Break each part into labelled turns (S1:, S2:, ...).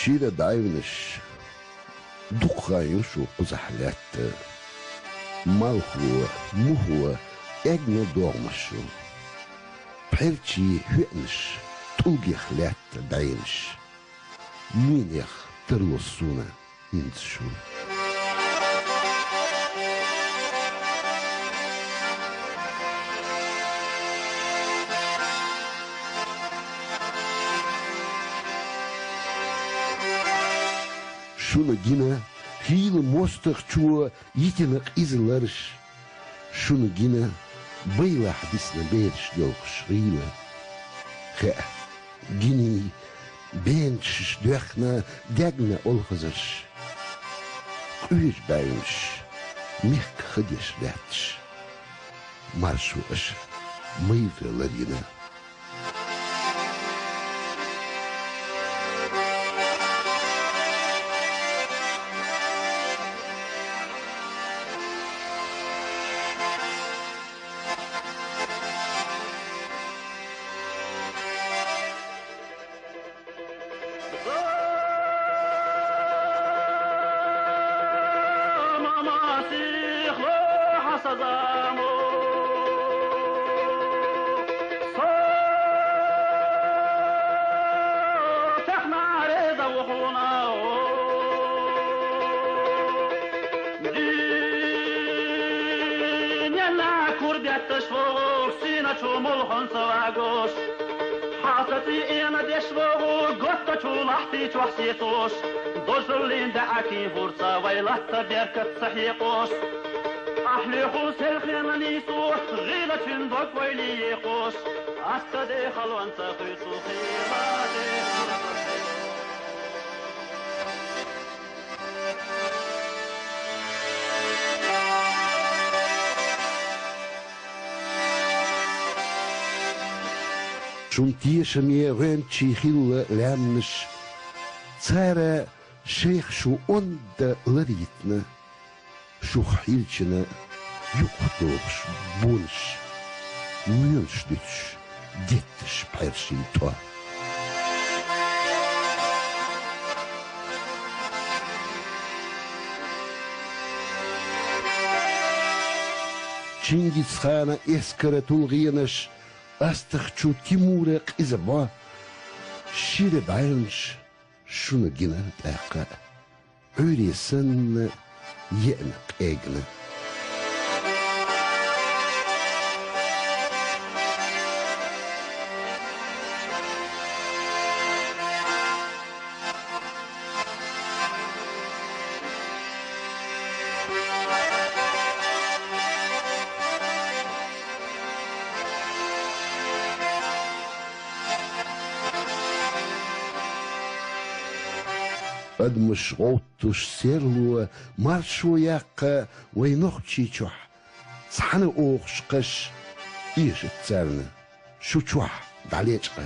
S1: شيرة دايونش دقاين شو قزحلات مالخو مهو اجنو دوغمشو بحرتشي هؤنش توجي خلات داينش مينيخ ترلصونا ينتشو شنو جينا هيل موستخ شو يتنق إزلرش شنو جينا بيلا حديثنا بيرش دلخش ريلا خا جيني بينش دخنا دقنا ألخزش قويش باينش ميك خديش لاتش مارشو اش ميفر لدينا
S2: حاطتي انا دشوغو قطة شولحتي تحسيتوش دوشلين دعاكي فرصة ويلحت بيركت صحيقوش احلي خوس الخيمة نيسوح غيلة فندق ويليقوش استدي خلوان تقيسو خيراتي
S1: شنتي شمية غين تشيخيل لامنش تارا شيخ شو أند لريتنا شو خيلتنا يقطوش بونش ميونش ديتش بحرشي توا تشينجيز خانا اسكرة الغينش أستخدشو تيمورق إزبا شير بعينش شنو جنا تاقا عوري سن يأنق إيجنا أدمش غوتش سيرلو مارشو ياق وينوخشي تشوح صحن أوخش قش إيش تسالنا شو تشوح دعليتشقى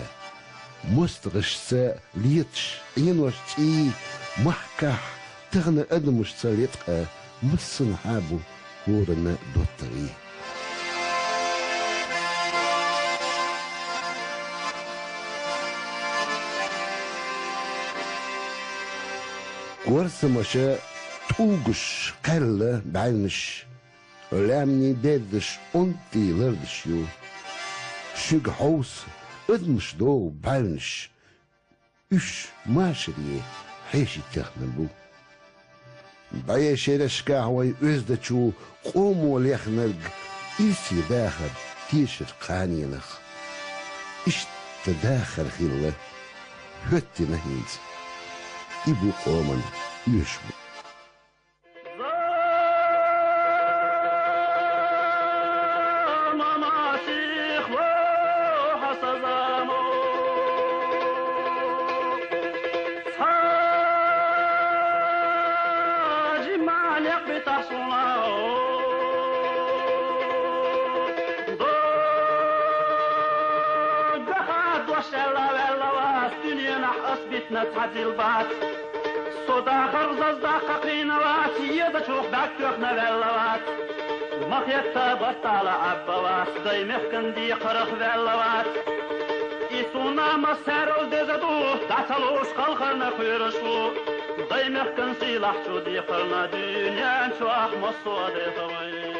S1: مستغش سا ليتش ينوش تي محكح تغنى أدمش ساليتقى مسن حابو هورنا دوتري ورث مشا توقش قلة بعينش ولامني دادش انتي لردش يو شق حوس ادمش دو بعينش اش ماشري حيشي تخنبو بايا شيرش كاهوي ازدتشو قومو ليخنرق ايسي داخل تيشر قانينخ اش تداخل خيله هتي نهيز إبو قومن يشبه
S2: صدا خرزز داقة قينوات يدا شوخ داك تخنا بلوات مخيطة بطالة عبوات داي مخكن دي قرخ بلوات sunama serol dezedu, daçaluş kalkarna kuyuruşu. Daymekten silahçu diqırna dünyan çoğ mosu adetavay.